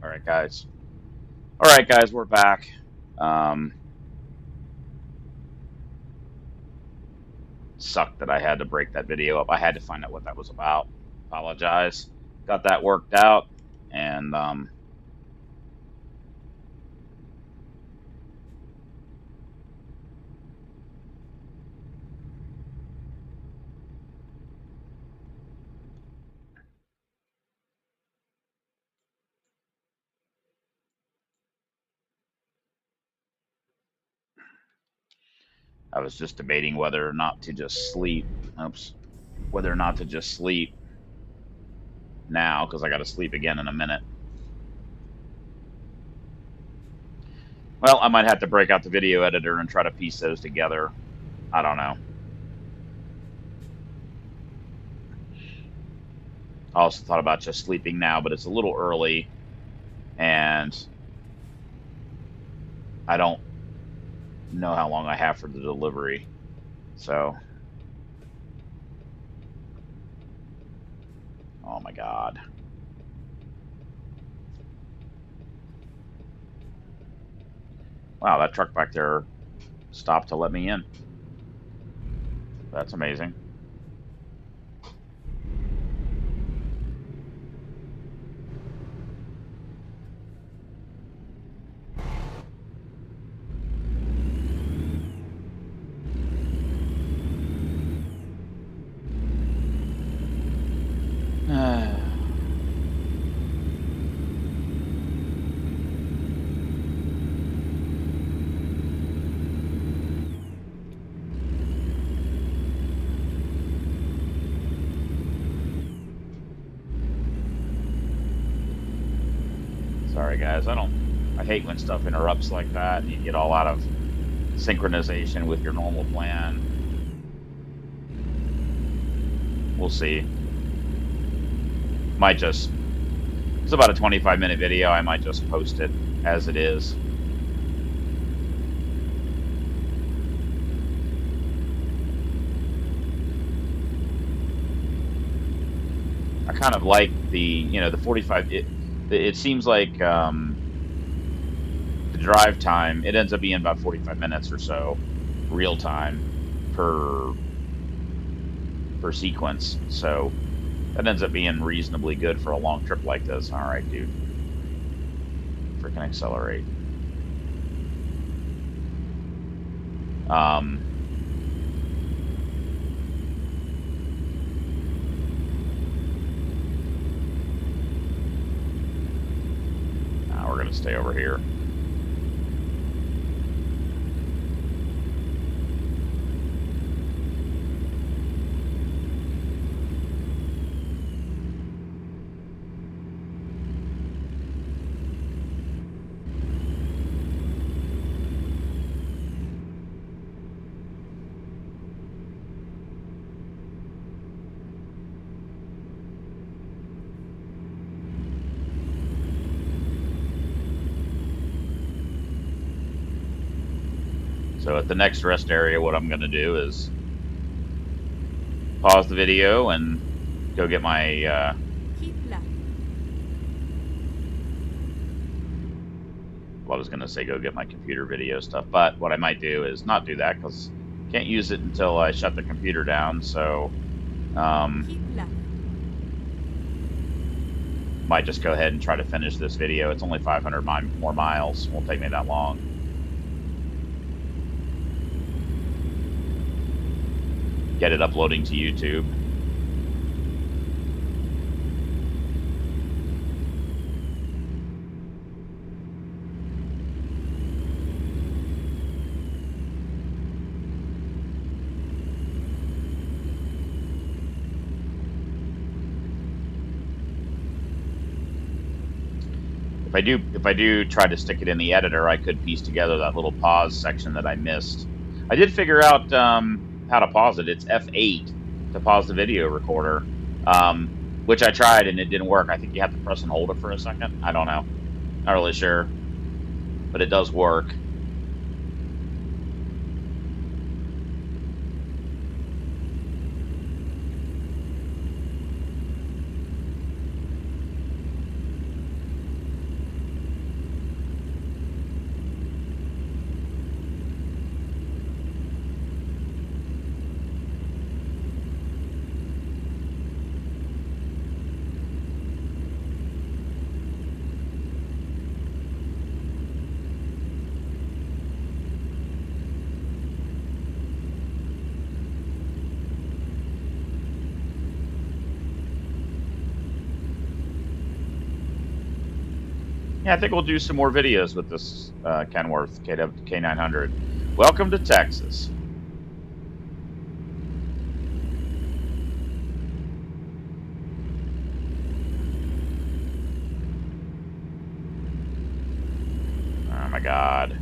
All right, guys. All right, guys, we're back. Um, Sucked that I had to break that video up. I had to find out what that was about. Apologize. Got that worked out, and I was just debating whether or not to just sleep. Oops. Whether or not to just sleep now because I got to sleep again in a minute. Well, I might have to break out the video editor and try to piece those together. I don't know. I also thought about just sleeping now, but it's a little early, and I don't know how long I have for the delivery. So, oh my God. Wow, that truck back there stopped to let me in. That's amazing. Sorry, guys. I hate when stuff interrupts like that and you get all out of synchronization with your normal plan. We'll see. Might just, it's about a 25-minute video. I might just post it as it is. I kind of like the 45. It seems like the drive time, it ends up being about 45 minutes or so, real time per sequence. So that ends up being reasonably good for a long trip like this. All right, dude. Freaking accelerate. Now we're gonna stay over here. So at the next rest area, what I'm going to do is pause the video and go get my well, I was going to say go get my computer video stuff, but what I might do is not do that because I can't use it until I shut the computer down. So might just go ahead and try to finish this video. It's only 500 more miles. Won't take me that long. Get it uploading to YouTube. If I do try to stick it in the editor, I could piece together that little pause section that I missed. I did figure out how to pause it. It's F8 to pause the video recorder, which I tried and it didn't work. I think you have to press and hold it for a second. I don't know. Not really sure, but it does work. Yeah, I think we'll do some more videos with this Kenworth K900. Welcome to Texas. Oh my God.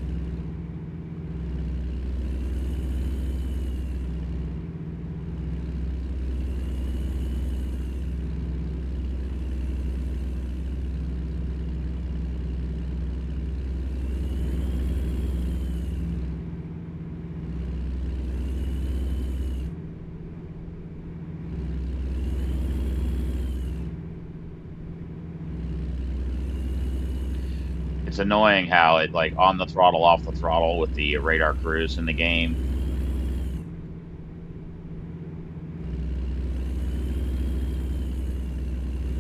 It's annoying how it like on the throttle, off the throttle with the radar cruise in the game.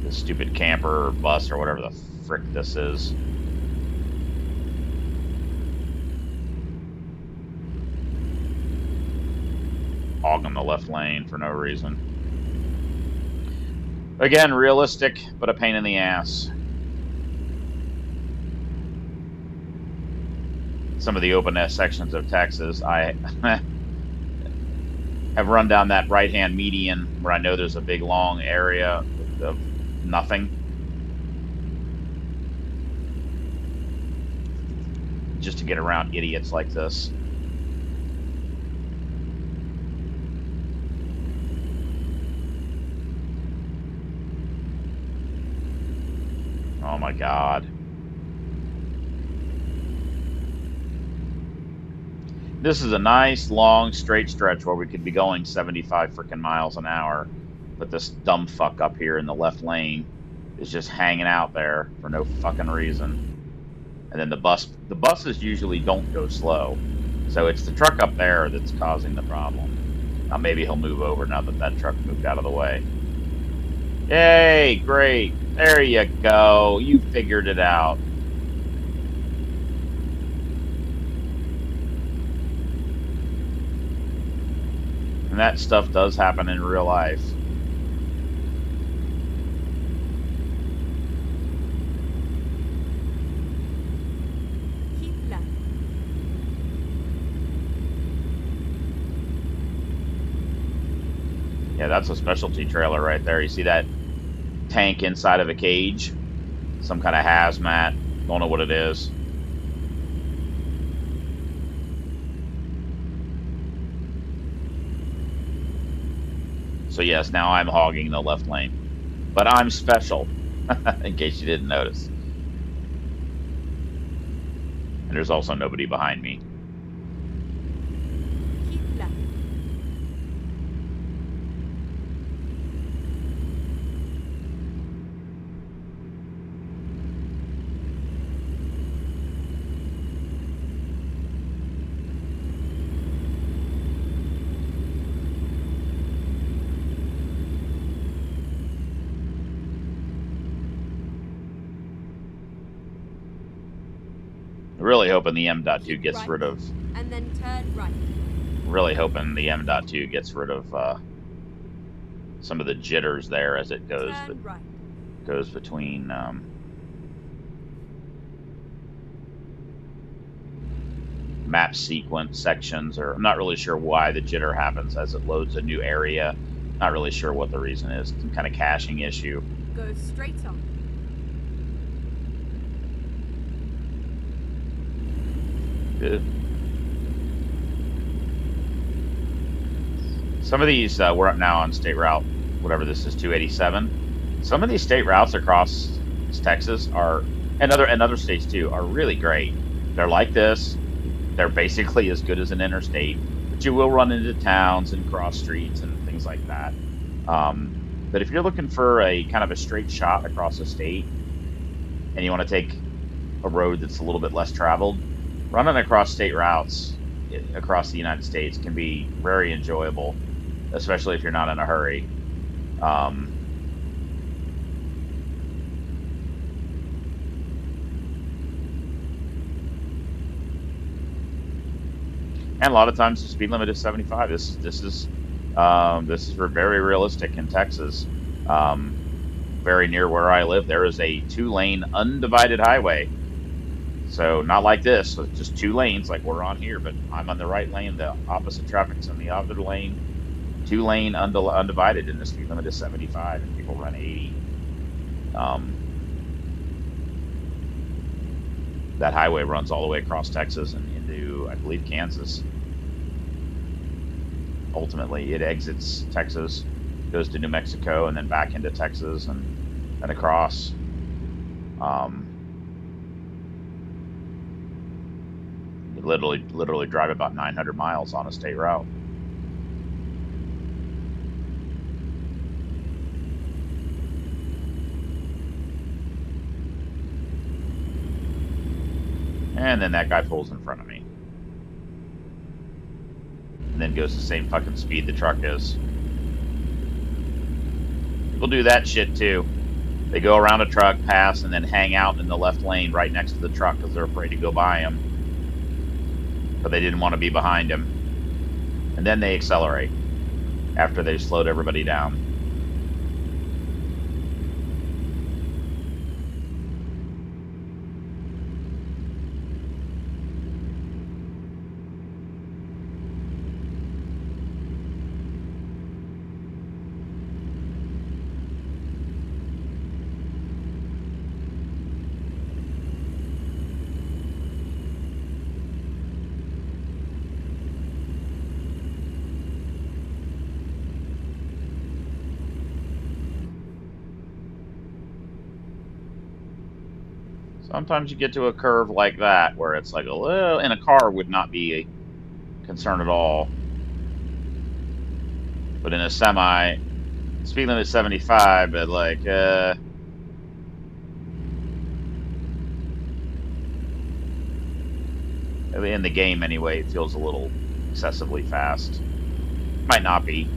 This stupid camper or bus or whatever the frick this is. Hogging the left lane for no reason. Again, realistic, but a pain in the ass. Some of the open sections of Texas, I have run down that right-hand median where I know there's a big long area of nothing. Just to get around idiots like this. Oh my God. This is a nice, long, straight stretch where we could be going 75 freaking miles an hour. But this dumb fuck up here in the left lane is just hanging out there for no fucking reason. And then the buses usually don't go slow. So it's the truck up there that's causing the problem. Now maybe he'll move over now that that truck moved out of the way. Yay, great. There you go. You figured it out. And that stuff does happen in real life. Keep left. Yeah, that's a specialty trailer right there. You see that tank inside of a cage? Some kind of hazmat. Don't know what it is. So yes, now I'm hogging the left lane. But I'm special, in case you didn't notice. And there's also nobody behind me. Keep left. Really hoping the M.2 Keep gets right. rid of. And then turn right. Really hoping the M.2 gets rid of some of the jitters there as it goes, Turn right. goes between map sequence sections, or I'm not really sure why the jitter happens as it loads a new area. Not really sure what the reason is. Some kind of caching issue. Go straight on. Good. Some of these, we're up now on state route, whatever this is, 287. Some of these state routes across Texas are, and other states too, are really great. They're like this. They're basically as good as an interstate, but you will run into towns and cross streets and things like that. But if you're looking for a kind of a straight shot across a state, and you want to take a road that's a little bit less traveled, running across state routes across the United States can be very enjoyable, especially if you're not in a hurry. And a lot of times the speed limit is 75. This is very realistic in Texas. very near where I live, there is a 2-lane undivided highway. So not like this, so it's just 2 lanes like we're on here, but I'm on the right lane, the opposite traffic's on the other lane. 2-lane undivided, and the speed limit is 75, and people run 80. Um, that highway runs all the way across Texas and into, I believe, Kansas. Ultimately, it exits Texas, goes to New Mexico, and then back into Texas and across. You literally drive about 900 miles on a state route. And then that guy pulls in front of me. And then goes the same fucking speed the truck is. People do that shit too. They go around a truck, pass, and then hang out in the left lane right next to the truck because they're afraid to go by him. But they didn't want to be behind him. And then they accelerate after they've slowed everybody down. Sometimes you get to a curve like that where it's like a little, in a car would not be a concern at all. But in a semi, speed limit is 75, but like, in the game anyway, it feels a little excessively fast. Might not be.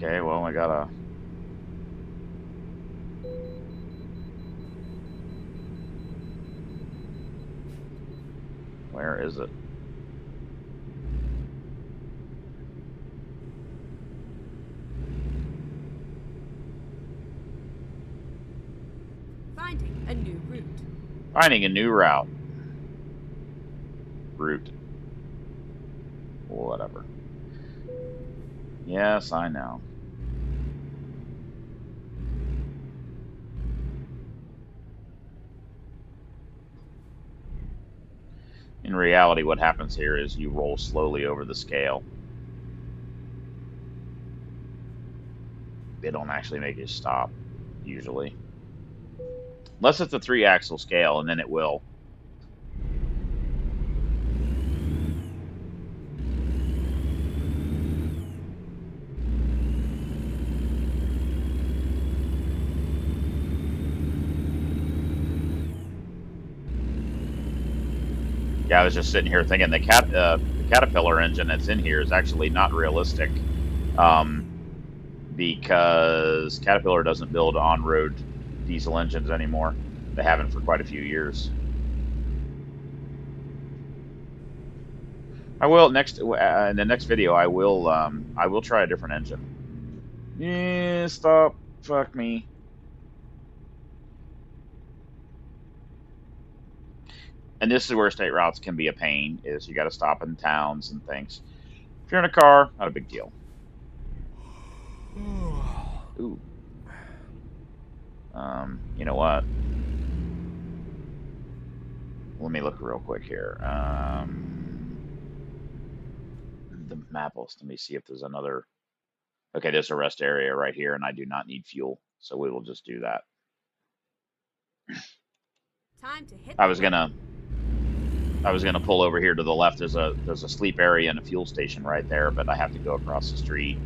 Okay, well, I gotta. Where is it? Finding a new route. Finding a new route. Route. Whatever. Yes, I know. In reality, what happens here is you roll slowly over the scale. They don't actually make you stop, usually. Unless it's a 3-axle scale, and then it will. Yeah, I was just sitting here thinking the Caterpillar engine that's in here is actually not realistic, um, because Caterpillar doesn't build on-road diesel engines anymore. They haven't for quite a few years. I will next in the next video. I will try a different engine. Yeah, stop. Fuck me. And this is where state routes can be a pain. Is you got to stop in towns and things. If you're in a car, not a big deal. Ooh. You know what? Let me look real quick here. The map will let me see if there's another. Okay, there's a rest area right here, and I do not need fuel, so we will just do that. Time to hit I the was road. gonna pull over here to the left. There's a sleep area and a fuel station right there, but I have to go across the street,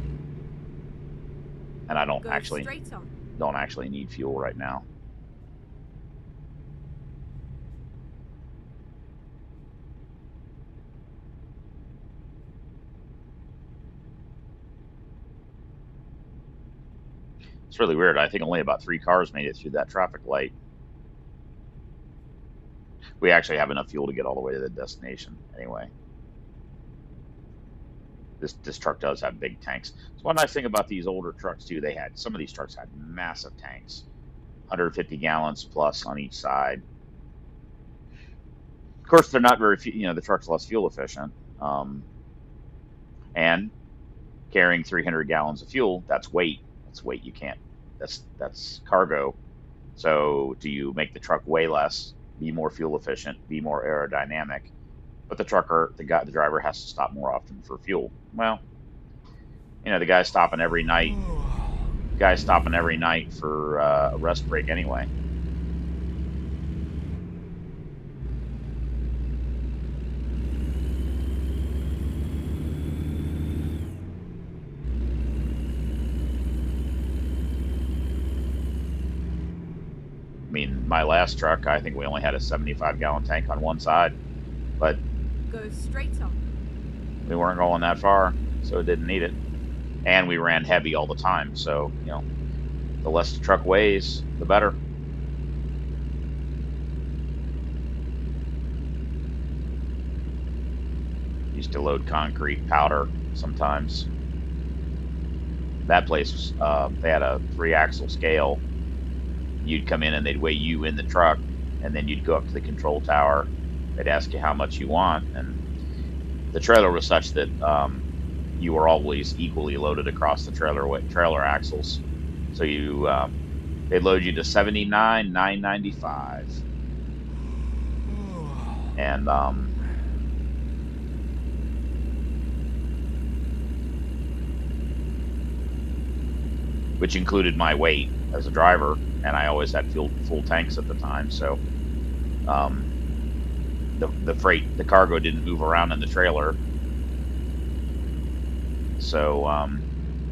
and I Go straight on. don't actually need fuel right now. It's really weird. I think only about 3 cars made it through that traffic light. We actually have enough fuel to get all the way to the destination anyway. This truck does have big tanks. So one nice thing about these older trucks too, some of these trucks had massive tanks, 150 gallons plus on each side. Of course, they're not very, the truck's less fuel efficient. And carrying 300 gallons of fuel, that's weight. That's weight you can't. That's cargo. So do you make the truck weigh less, be more fuel efficient, be more aerodynamic? But the driver has to stop more often for fuel. Well, the guy's stopping every night. Guy's stopping every night for a rest break anyway. I mean, my last truck, I think we only had a 75-gallon tank on one side, but Go straight on. we weren't going that far, so it didn't need it. And we ran heavy all the time, so the less the truck weighs, the better. Used to load concrete powder sometimes. That place, they had a 3-axle scale. You'd come in and they'd weigh you in the truck, and then you'd go up to the control tower. They'd ask you how much you want, and the trailer was such that you were always equally loaded across the trailer axles. So they'd load you to 79,995, and which included my weight as a driver, and I always had full tanks at the time. So the cargo didn't move around in the trailer. So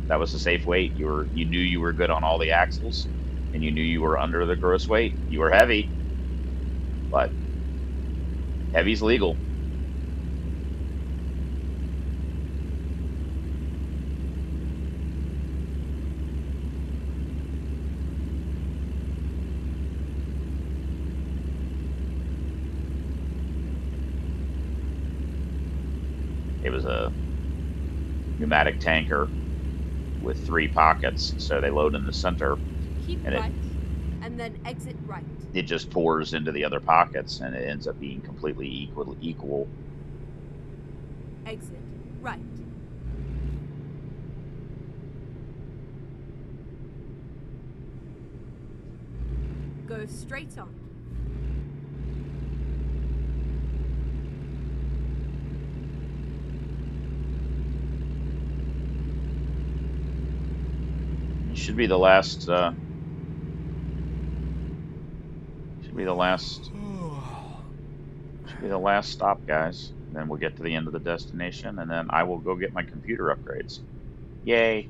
that was a safe weight. You knew you were good on all the axles, and you knew you were under the gross weight. You were heavy, but heavy's legal. It was a pneumatic tanker with 3 pockets, so they load in the center. Keep and right, and then exit right. It just pours into the other pockets, and it ends up being completely equal. Exit right. Go straight on. It should be the last. Should be the last. Should be the last stop, guys. And then we'll get to the end of the destination, and then I will go get my computer upgrades. Yay!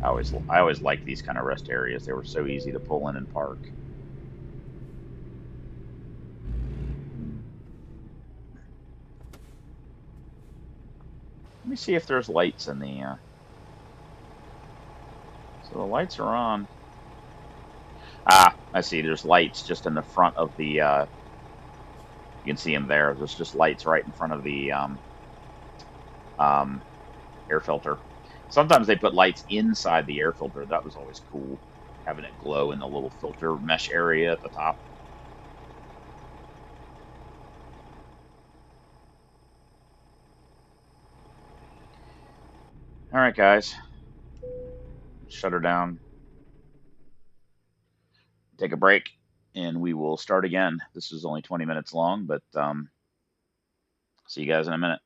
I always liked these kind of rest areas. They were so easy to pull in and park. Let me see if there's lights in the. So the lights are on. Ah, I see. There's lights just in the front of the. You can see them there. There's just lights right in front of the air filter. Sometimes they put lights inside the air filter. That was always cool, having it glow in the little filter mesh area at the top. All right, guys. Shut her down. Take a break, and we will start again. This is only 20 minutes long, but see you guys in a minute.